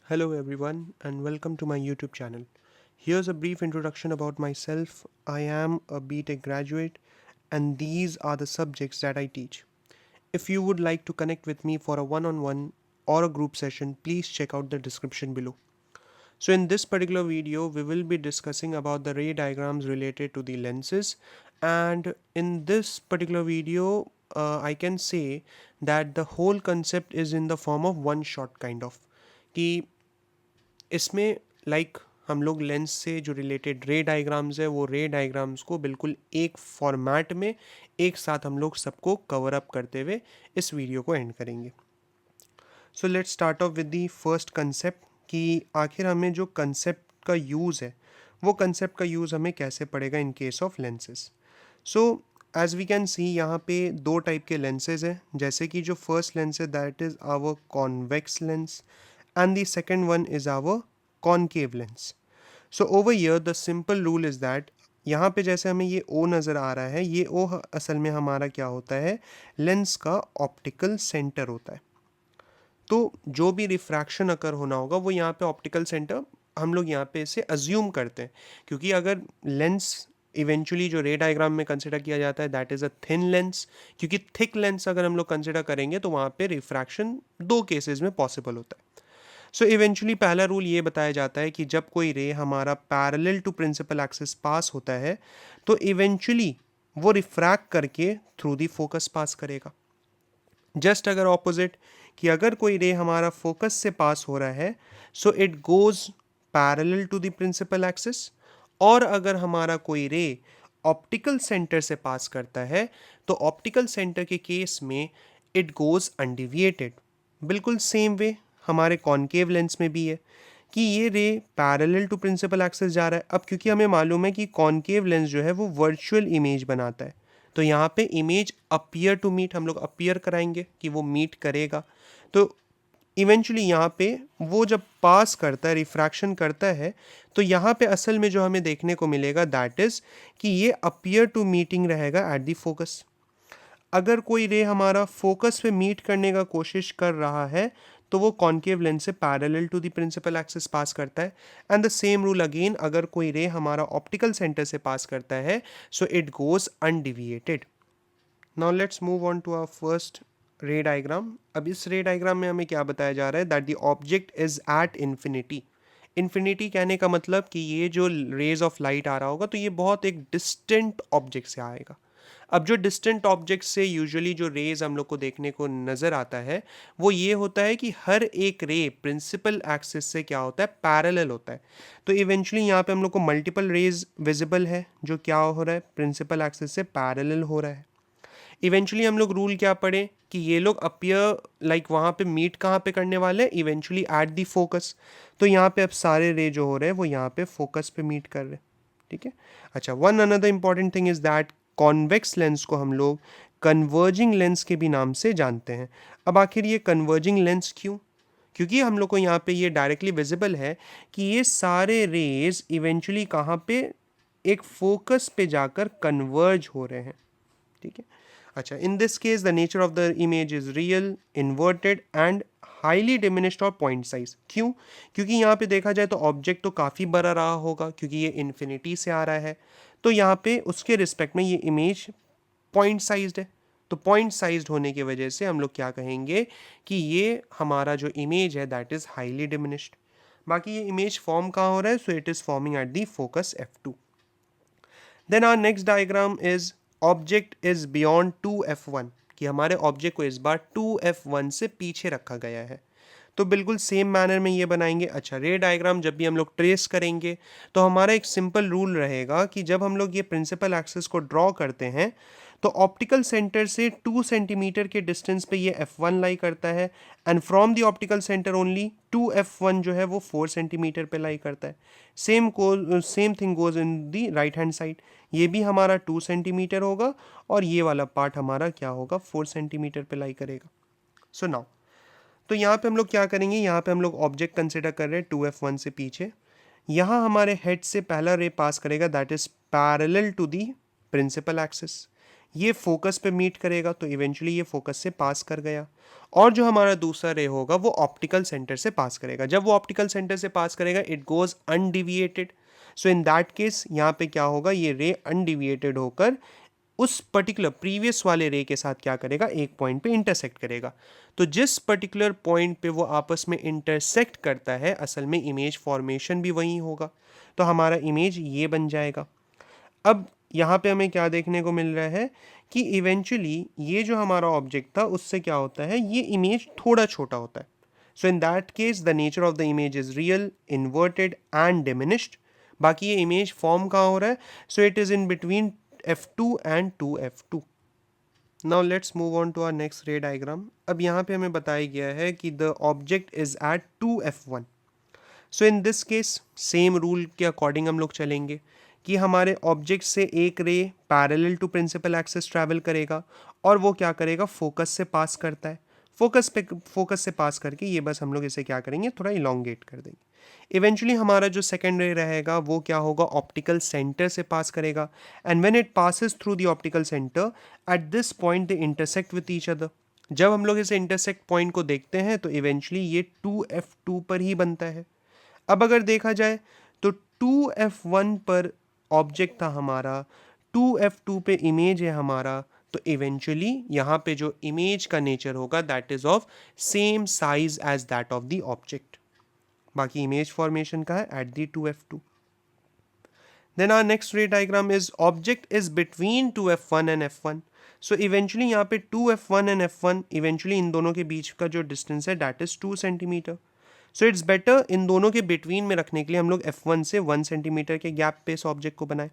Hello everyone and welcome to my YouTube channel. Here's a brief introduction about myself. I am a BTech graduate and these are the subjects that I teach. If you would like to connect with me for a one-on-one or a group session, please check out the description below. So in this particular video, we will be discussing about the ray diagrams related to the lenses, and in this particular video, I can say that the whole concept is in the form of one shot kind of कि इसमें हम लोग lens से जो related रे diagrams है वो रे डायग्राम्स को बिल्कुल एक फॉर्मेट में एक साथ हम लोग सबको कवर अप करते हुए इस वीडियो को एंड करेंगे. So let's start of with the first concept कि आखिर हमें जो कंसेप्ट का यूज़ है वो कंसेप्ट का यूज़ हमें कैसे पड़ेगा in case of lenses. So as we can see यहाँ पे दो टाइप के लेंसेज हैं. जैसे कि जो फर्स्ट लेंस है that is our convex lens and the second one is our concave lens. So over here the simple rule is that यहाँ पे जैसे हमें ये O नज़र आ रहा है, ये O असल में हमारा क्या होता है, लेंस का ऑप्टिकल सेंटर होता है. तो जो भी रिफ्रैक्शन अकर होना होगा वो यहाँ पे ऑप्टिकल सेंटर हम लोग यहाँ पे इसे अज्यूम करते हैं, क्योंकि अगर लेंस इवेंचुअली जो रे डायग्राम में कंसिडर किया जाता है that is a thin lens, क्योंकि थिक लेंस अगर हम लोग कंसिडर करेंगे तो वहाँ पे रिफ्रैक्शन दो केसेस में पॉसिबल होता है. सो इवेंचुअली पहला रूल ये बताया जाता है कि जब कोई रे हमारा parallel to principal axis pass होता है तो इवेंचुअली वो रिफ्रैक्ट करके थ्रू दी फोकस पास करेगा. जस्ट अगर ऑपोजिट कि अगर कोई रे हमारा फोकस से पास हो रहा है so it goes parallel to the principal axis, और अगर हमारा कोई रे ऑप्टिकल सेंटर से पास करता है तो ऑप्टिकल सेंटर के केस में इट गोज अनडिविएटेड. बिल्कुल सेम वे हमारे कॉन्केव लेंस में भी है कि ये रे पैरेलल टू प्रिंसिपल एक्सिस जा रहा है. अब क्योंकि हमें मालूम है कि कॉन्केव लेंस जो है वो वर्चुअल इमेज बनाता है, तो यहाँ पे इमेज अपीयर टू मीट हम लोग अपीयर कराएंगे कि वो मीट करेगा. तो इवेंचुअली यहाँ पे वो जब पास करता है, रिफ्रैक्शन करता है, तो यहाँ पे असल में जो हमें देखने को मिलेगा दैट इज़ कि ये अपीयर टू मीटिंग रहेगा एट दी फोकस. अगर कोई रे हमारा फोकस पे मीट करने का कोशिश कर रहा है तो वो कॉन्केव लेंस से parallel to the principal axis pass करता है. And the same rule again, अगर कोई रे हमारा ऑप्टिकल सेंटर से पास करता है so it goes undeviated. Now let's move on to our first ray diagram. अब इस रे डायग्राम में हमें क्या बताया जा रहा है that the object is at infinity. Infinity कहने का मतलब कि ये जो रेज ऑफ लाइट आ रहा होगा तो ये बहुत एक डिस्टेंट ऑब्जेक्ट से आएगा. अब जो डिस्टेंट ऑब्जेक्ट से यूजुअली जो रेज हम लोग को देखने को नज़र आता है वो ये होता है कि हर एक रे प्रिंसिपल एक्सिस से क्या होता है, पैरेलल होता है. तो इवेंचुअली यहाँ पे हम लोग को मल्टीपल रेज विजिबल है जो क्या हो रहा है, प्रिंसिपल एक्सिस से पैरेलल हो रहा है. इवेंचुअली हम लोग रूल क्या पढ़े कि ये लोग अपीयर वहाँ पे मीट कहाँ पे करने वाले हैं, इवेंचुअली एट दी फोकस. तो यहाँ पे अब सारे रे जो हो रहे हैं वो यहाँ पे फोकस पे मीट कर रहे हैं. ठीक है. अच्छा, one another important thing is that convex lens को हम लोग कन्वर्जिंग लेंस के भी नाम से जानते हैं. अब आखिर ये कन्वर्जिंग लेंस क्यों, क्योंकि हम लोग को यहाँ पे ये डायरेक्टली विजिबल है कि ये सारे रेज इवेंचुअली कहाँ पे एक फोकस पे जाकर कन्वर्ज हो रहे हैं. ठीक है. अच्छा, इन this case the nature of the image is real, inverted and highly diminished और पॉइंट साइज. क्यों, क्योंकि यहाँ पे देखा जाए तो ऑब्जेक्ट तो काफ़ी बड़ा रहा होगा क्योंकि ये इन्फिनिटी से आ रहा है, तो यहाँ पे उसके रिस्पेक्ट में ये इमेज पॉइंट साइज्ड है. तो पॉइंट साइज्ड होने की वजह से हम लोग क्या कहेंगे कि ये हमारा जो इमेज है दैट इज़ हाईली डिमिनिश्ड. बाकी ये इमेज फॉर्म कहाँ हो रहा है, so it is forming at the focus F2. Then our next diagram is object is beyond 2F1, कि हमारे ऑब्जेक्ट को इस बार 2F1 से पीछे रखा गया है. तो बिल्कुल सेम मैनर में ये बनाएंगे. अच्छा, रे डायग्राम जब भी हम लोग ट्रेस करेंगे तो हमारा एक सिंपल रूल रहेगा कि जब हम लोग ये प्रिंसिपल एक्सिस को ड्रॉ करते हैं तो ऑप्टिकल सेंटर से 2 सेंटीमीटर के डिस्टेंस पे ये F1 लाई करता है, and from the optical centre only 2F1 जो है वो 4 सेंटीमीटर पे लाई करता है. Same thing goes in the right hand side. ये भी हमारा 2 सेंटीमीटर होगा और ये वाला पार्ट हमारा क्या होगा, 4 सेंटीमीटर पे लाई करेगा. सो नाउ तो यहाँ पे हम लोग क्या करेंगे, यहाँ पे हम लोग ऑब्जेक्ट कंसिडर कर रहे हैं 2F1 से पीछे. यहाँ हमारे हेड से पहला रे पास करेगा that is parallel to the principal axis. ये फोकस पे मीट करेगा तो इवेंचुअली ये फोकस से पास कर गया, और जो हमारा दूसरा रे होगा वो ऑप्टिकल सेंटर से पास करेगा। जब वो ऑप्टिकल सेंटर से पास करेगा it goes undeviated, so in that case यहाँ पे क्या होगा, ये रे अनडिविएटेड होकर उस पर्टिकुलर प्रीवियस वाले रे के साथ क्या करेगा, एक पॉइंट पे इंटरसेक्ट करेगा। तो जिस पर्टिकुलर पॉइंट पे वो आपस में इंटरसेक्ट करता है असल में इमेज फॉर्मेशन भी वही होगा, तो हमारा इमेज ये बन जाएगा। अब यहाँ पे हमें क्या देखने को मिल रहा है कि इवेंचुअली ये जो हमारा ऑब्जेक्ट था उससे क्या होता है, ये इमेज थोड़ा छोटा होता है। So in that case the nature of the image is real, inverted and diminished. बाकी ये इमेज फॉर्म कहाँ हो रहा है, so it is in between f2 and 2f2। Now let's move on to our next ray diagram. अब यहाँ पे हमें बताया गया है कि the object is at 2f1। So in this case same rule के अकॉर्डिंग हम लोग चलेंगे कि हमारे ऑब्जेक्ट से एक ray parallel to principal axis travel करेगा और वो क्या करेगा, फोकस से पास करता है। फोकस से पास करके ये बस हम लोग इसे क्या करेंगे, थोड़ा इलोंगेट कर देंगे। इवेंचुअली हमारा जो सेकेंड रे रहेगा वो क्या होगा, ऑप्टिकल सेंटर से पास करेगा, and when it passes through the optical centre at this point they intersect with each other. जब हम लोग इसे इंटरसेक्ट पॉइंट को देखते हैं तो इवेंचुअली ये 2f2 पर ही बनता है। अब अगर देखा जाए तो 2f1 पर ऑब्जेक्ट था हमारा, 2f2 पे इमेज है हमारा, तो इवेंचुअली यहाँ पे जो इमेज का नेचर होगा that is of same size as that of the object. बाकी इमेज फॉर्मेशन का है at the 2f2। Then our next ray diagram is object is between 2f1 and f1। So eventually यहाँ पे 2f1 and f1 eventually in दोनों के बीच का जो distance है that is 2 centimetre. So it's better in दोनों के बिटवीन में रखने के लिए हम लोग f1 से 1 सेंटीमीटर के गैप पे इस ऑब्जेक्ट को बनाए।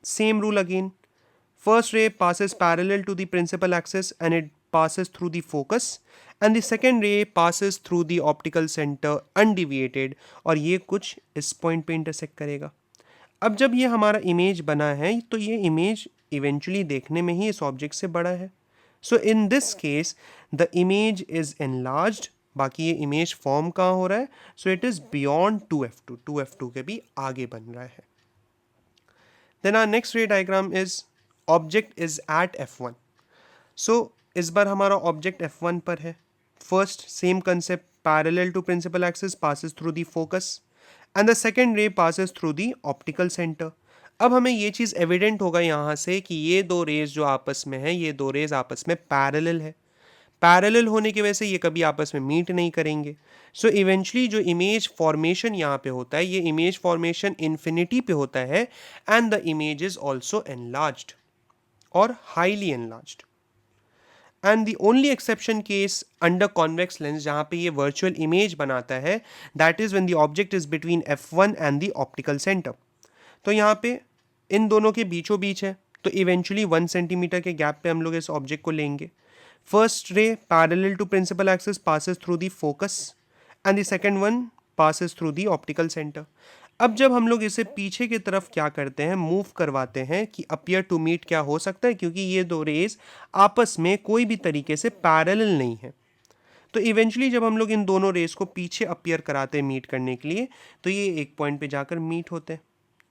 Same rule again, first ray passes parallel to the principal axis and it passes through the focus, and the second ray passes through the optical center undeviated, और ये कुछ इस पॉइंट पे इंटरसेक्ट करेगा। अब जब ये हमारा इमेज बना है तो ये इमेज इवेंचुअली देखने में ही इस ऑब्जेक्ट से बड़ा है। So in this case the image is enlarged. बाकी ये इमेज फॉर्म कहाँ हो रहा है, so it is beyond 2f2, 2f2 के भी आगे बन रहा है। Then our next ray diagram is object is at f1। So इस बार हमारा ऑब्जेक्ट f1 पर है। First same concept, parallel to principal axis passes through the focus and the second ray passes through the optical centre. अब हमें ये चीज़ evident होगा यहाँ से कि ये दो रेज जो आपस में है, ये दो रेज आपस में पैरेलल है। पैरेलल होने की वजह से ये कभी आपस में मीट नहीं करेंगे। सो इवेंचुअली जो इमेज फॉर्मेशन यहाँ पे होता है, ये इमेज फॉर्मेशन इन्फिनिटी पे होता है, and the image is also enlarged और highly enlarged. And the only exception case under convex lens जहाँ पे ये वर्चुअल इमेज बनाता है that is when the object is between f1 and the optical centre. तो यहाँ पे इन दोनों के बीचों बीच है, तो इवेंचुअली 1 सेंटीमीटर के गैप पे हम लोग इस ऑब्जेक्ट को लेंगे। First ray parallel to principal axis passes through the focus and the second one passes through the optical centre. अब जब हम लोग इसे पीछे की तरफ क्या करते हैं, मूव करवाते हैं कि अपीयर टू मीट क्या हो सकता है, क्योंकि ये दो रेज आपस में कोई भी तरीके से पैरेलल नहीं है। तो इवेंचुअली जब हम लोग इन दोनों रेस को पीछे अपीयर कराते हैं मीट करने के लिए, तो ये एक पॉइंट पे जाकर मीट होते हैं।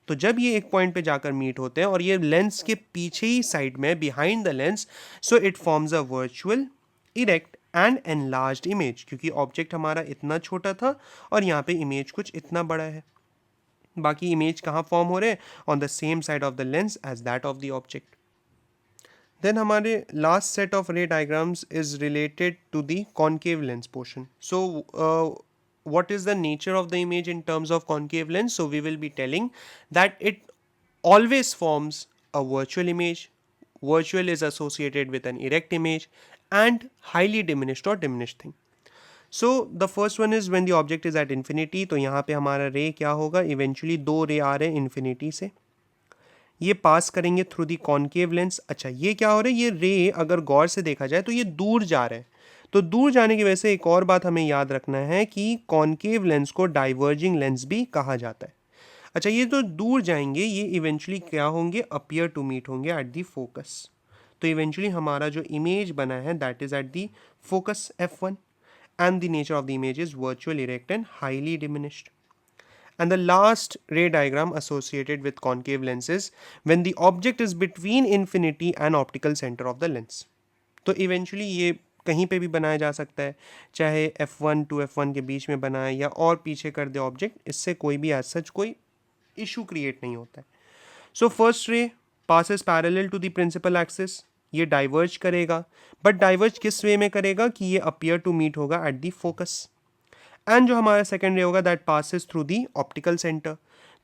तो जब ये एक पॉइंट पे जाकर मीट होते हैं और ये लेंस के पीछे ही साइड में, behind the lens, so it forms a virtual erect and enlarged image, क्योंकि ऑब्जेक्ट हमारा इतना छोटा था और यहाँ पे इमेज कुछ इतना बड़ा है। बाकी इमेज कहाँ फॉर्म हो रहे हैं, on the same side of the lens as that of the object. Then हमारे last set of ray diagrams is related to the concave lens portion. So what is the nature of the image in terms of concave lens? So we will be telling that it always forms a virtual image. Virtual is associated with an erect image and highly diminished or diminished thing. So the first one is when the object is at infinity. तो यहाँ पे हमारा रे क्या होगा, eventually दो रे आ रहे हैं इन्फिनिटी से, ये पास करेंगे थ्रू दी कॉन्केव लेंस। अच्छा ये क्या हो रहा है, ये रे अगर गौर से देखा जाए तो ये दूर जा रहे हैं। तो दूर जाने की वजह से एक और बात हमें याद रखना है कि कॉन्केव लेंस को डाइवर्जिंग लेंस भी कहा जाता है। अच्छा ये तो दूर जाएंगे, ये इवेंचुअली क्या होंगे, अपीयर टू मीट होंगे एट दी फोकस। तो इवेंचुअली हमारा जो इमेज बना है that is eight the focus f1 and the nature of the image is virtual erect and highly diminished. And the last ray diagram associated with concave lens is when the object is between infinity and optical center of the lens. तो eventually ये कहीं पे भी बनाया जा सकता है, चाहे F1 टू F1 के बीच में बनाए या और पीछे कर दे ऑब्जेक्ट, इससे कोई भी एज सच कोई इशू क्रिएट नहीं होता है. So first ray passes parallel to the principal axis, ये डाइवर्ज करेगा, बट डाइवर्ज किस वे में करेगा कि ये अपीयर टू मीट होगा एट द फोकस. एंड जो हमारा सेकेंड रे होगा that passes through the optical centre,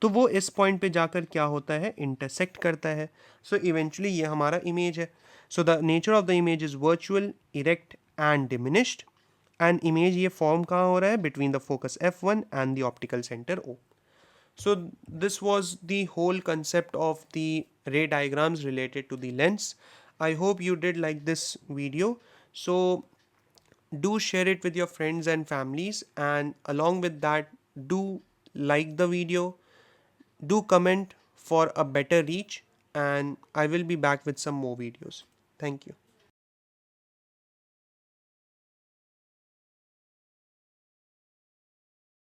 तो वो इस पॉइंट पे जाकर क्या होता है, इंटरसेक्ट करता है. सो इवेंचुअली ये हमारा इमेज है. So the nature of the image is virtual, erect and diminished. And image ये फॉर्म कहाँ हो रहा है, between the focus F1 and the optical centre O. So this was the whole concept of the ray diagrams related to the lens. I hope you did like this video. So do share it with your friends and families, and along with that, do like the video, do comment for a better reach, and I will be back with some more videos. Thank you.